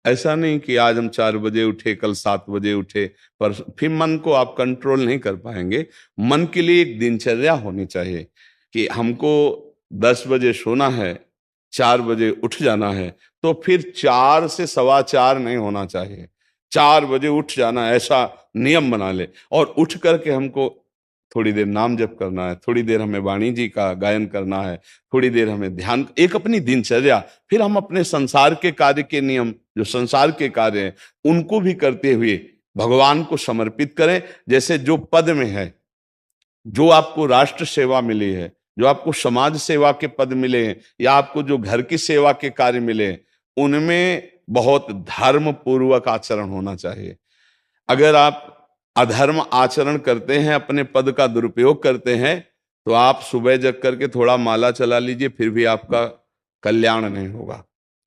ऐसा नहीं कि आज हम 4 बजे उठे, कल 7 बजे उठे, पर फिर मन को आप कंट्रोल नहीं कर पाएंगे। मन के लिए एक दिनचर्या होनी चाहिए कि हमको 10 बजे सोना है, 4 बजे उठ जाना है, तो फिर 4 से 4:15 नहीं होना चाहिए, 4 बजे उठ जाना, ऐसा नियम बना ले। और उठ करके हमको थोड़ी देर नाम जप करना है, थोड़ी देर हमें वाणी जी का गायन करना है, थोड़ी देर हमें ध्यान, एक अपनी दिनचर्या। फिर हम अपने संसार के कार्य के नियम, जो संसार के कार्य हैं, उनको भी करते हुए भगवान को समर्पित करें। जैसे जो पद में है, जो आपको राष्ट्र सेवा मिली है, जो आपको समाज सेवा के पद मिले हैं, या आपको जो घर की सेवा के कार्य मिले हैं, उनमें बहुत धर्म पूर्वक आचरण होना चाहिए। अगर आप अधर्म आचरण करते हैं, अपने पद का दुरुपयोग करते हैं, तो आप सुबह जग करके थोड़ा माला चला लीजिए, फिर भी आपका कल्याण नहीं होगा,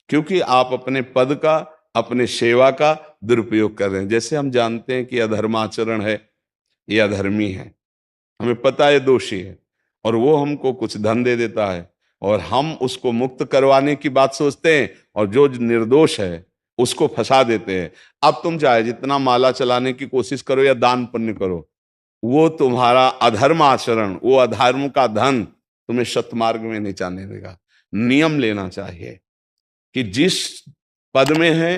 क्योंकि आप अपने पद का, अपने सेवा का दुरुपयोग कर रहे हैं। जैसे हम जानते हैं कि अधर्माचरण है, ये अधर्मी है, हमें पता है दोषी है, और वो हमको कुछ धन दे देता है, और हम उसको मुक्त करवाने की बात सोचते हैं, और जो निर्दोष है उसको फंसा देते हैं। अब तुम चाहे जितना माला चलाने की कोशिश करो या दान पुण्य करो, वो तुम्हारा अधर्म आचरण, वो अधर्म का धन तुम्हें सतमार्ग में नहीं जाने देगा। नियम लेना चाहिए कि जिस पद में है,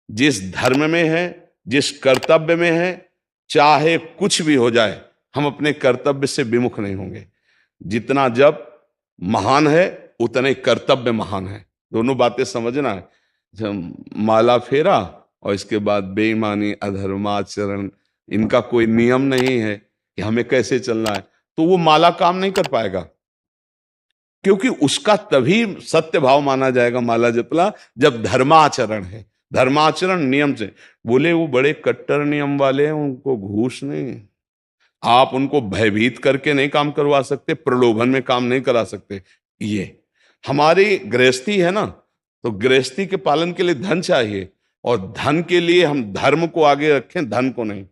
जिस धर्म में है, जिस कर्तव्य में है, चाहे कुछ भी हो जाए, हम अपने कर्तव्य से विमुख नहीं होंगे। जितना जप महान है, उतना ही कर्तव्य महान है। दोनों बातें समझना है। माला फेरा और इसके बाद बेईमानी, अधर्माचरण, इनका कोई नियम नहीं है कि हमें कैसे चलना है, तो वो माला काम नहीं कर पाएगा, क्योंकि उसका तभी सत्य भाव माना जाएगा माला जपला जब धर्माचरण है। धर्माचरण नियम से। बोले वो बड़े कट्टर नियम वाले हैं, उनको घूस नहीं, आप उनको भयभीत करके नहीं काम करवा सकते, प्रलोभन में काम नहीं करा सकते। ये हमारी गृहस्थी है ना, तो गृहस्थी के पालन के लिए धन चाहिए, और धन के लिए हम धर्म को आगे रखें, धन को नहीं।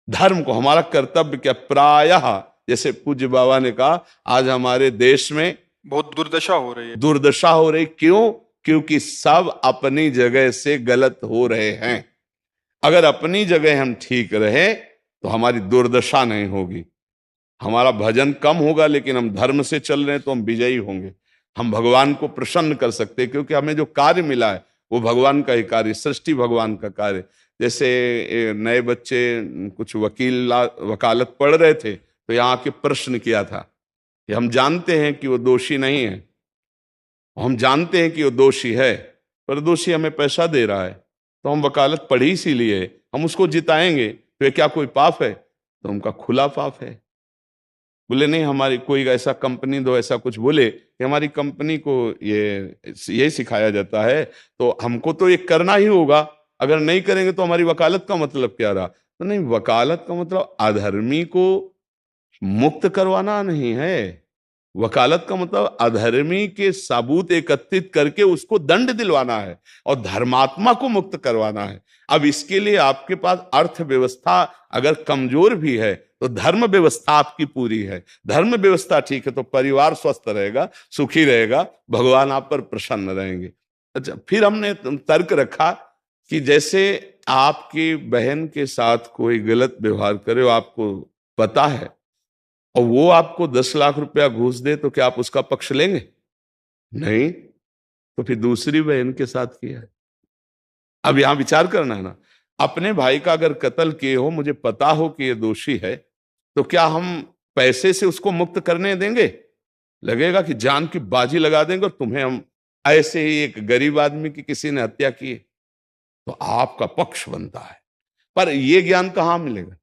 धर्म को, हमारा कर्तव्य क्या, प्रायः जैसे पूज्य बाबा ने कहा, आज हमारे देश में बहुत दुर्दशा हो रही है। दुर्दशा हो रही, क्यों? क्योंकि सब अपनी जगह से गलत हो रहे हैं। अगर अपनी जगह हम ठीक रहे तो हमारी दुर्दशा नहीं होगी, हमारा भजन कम होगा, लेकिन हम धर्म से चल रहे हैं तो हम विजयी होंगे। हम भगवान को प्रसन्न कर सकते हैं, क्योंकि हमें जो कार्य मिला है वो भगवान का ही कार्य, सृष्टि भगवान का कार्य। जैसे नए बच्चे कुछ वकालत पढ़ रहे थे, तो यहाँ के प्रश्न किया था कि हम जानते हैं कि वो दोषी नहीं है, हम जानते हैं कि वो दोषी है, पर दोषी हमें पैसा दे रहा है, तो हम वकालत पढ़ी इसीलिए, हम उसको जिताएंगे, तो ये क्या कोई पाप है? तो उनका खुला पाप है। बोले नहीं, हमारी कोई ऐसा कंपनी दो, ऐसा कुछ बोले कि हमारी कंपनी को ये सिखाया जाता है, तो हमको तो ये करना ही होगा, अगर नहीं करेंगे तो हमारी वकालत का मतलब क्या रहा? तो नहीं, वकालत का मतलब अधर्मी को मुक्त करवाना नहीं है, वकालत का मतलब अधर्मी के सबूत एकत्रित करके उसको दंड दिलवाना है, और धर्मात्मा को मुक्त करवाना है। अब इसके लिए आपके पास अर्थव्यवस्था अगर कमजोर भी है, तो धर्म व्यवस्था आपकी पूरी है। धर्म व्यवस्था ठीक है तो परिवार स्वस्थ रहेगा, सुखी रहेगा, भगवान आप पर प्रसन्न रहेंगे। अच्छा, फिर हमने तर्क रखा कि जैसे आपकी बहन के साथ कोई गलत व्यवहार करे, आपको पता है, और वो आपको 10 लाख रुपया घूस दे, तो क्या आप उसका पक्ष लेंगे? नहीं, तो फिर दूसरी बहन के साथ किया है। अब यहां विचार करना है ना, अपने भाई का अगर कत्ल किए हो, मुझे पता हो कि ये दोषी है, तो क्या हम पैसे से उसको मुक्त करने देंगे? लगेगा कि जान की बाजी लगा देंगे, और तुम्हें हम, ऐसे ही एक गरीब आदमी की किसी ने हत्या की, तो आपका पक्ष बनता है। पर यह ज्ञान कहां मिलेगा?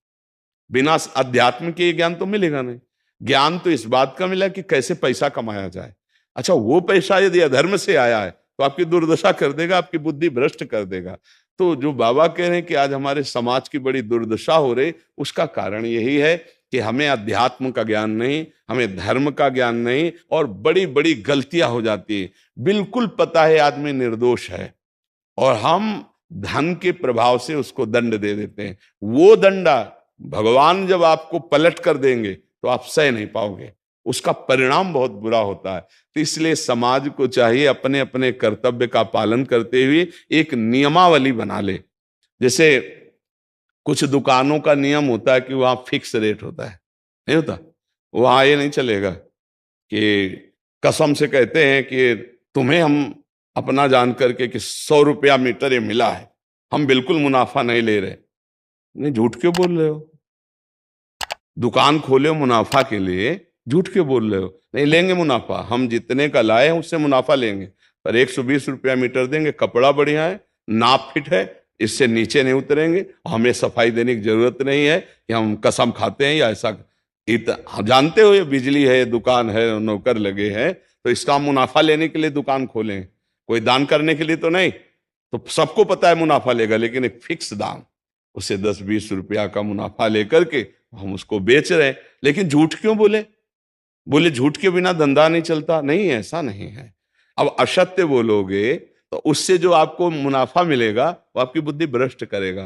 बिना अध्यात्म के ज्ञान तो मिलेगा नहीं। ज्ञान तो इस बात का मिला कि कैसे पैसा कमाया जाए। अच्छा, वो पैसा यदि अधर्म से आया है तो आपकी दुर्दशा कर देगा, आपकी बुद्धि भ्रष्ट कर देगा। तो जो बाबा कह रहे हैं कि आज हमारे समाज की बड़ी दुर्दशा हो रही, उसका कारण यही है कि हमें अध्यात्म का ज्ञान नहीं, हमें धर्म का ज्ञान नहीं, और बड़ी बड़ी गलतियां हो जाती है। बिल्कुल पता है आदमी निर्दोष है, और हम धन के प्रभाव से उसको दंड दे देते हैं। वो दंडा भगवान जब आपको पलट कर देंगे तो आप सह नहीं पाओगे। उसका परिणाम बहुत बुरा होता है। तो इसलिए समाज को चाहिए अपने अपने कर्तव्य का पालन करते हुए एक नियमावली बना ले। जैसे कुछ दुकानों का नियम होता है कि वहां फिक्स रेट होता है, नहीं होता? वहां ये नहीं चलेगा कि कसम से कहते हैं कि तुम्हें हम अपना जान करके कि 100 रुपया मीटर ये मिला है, हम बिल्कुल मुनाफा नहीं ले रहे। नहीं, झूठ क्यों बोल रहे हो? दुकान खोले हो मुनाफा के लिए, झूठ क्यों बोल रहे हो? नहीं लेंगे मुनाफा, हम जितने का लाए हैं उससे मुनाफा लेंगे, पर 120 रुपया मीटर देंगे, कपड़ा बढ़िया है, नाप फिट है, इससे नीचे नहीं उतरेंगे, हमें सफाई देने की जरूरत नहीं है कि हम कसम खाते हैं या ऐसा। हम जानते हो ये बिजली है, दुकान है, नौकर लगे हैं, तो इसका मुनाफा लेने के लिए दुकान खोलें, कोई दान करने के लिए तो नहीं। तो सबको पता है मुनाफा लेगा, लेकिन एक फिक्स दाम, उसे 10-20 रुपया का मुनाफा लेकर के हम उसको बेच रहे हैं। लेकिन झूठ क्यों बोले? बोले झूठ के बिना धंधा नहीं चलता। नहीं, ऐसा नहीं है। अब असत्य बोलोगे तो उससे जो आपको मुनाफा मिलेगा वो आपकी बुद्धि भ्रष्ट करेगा।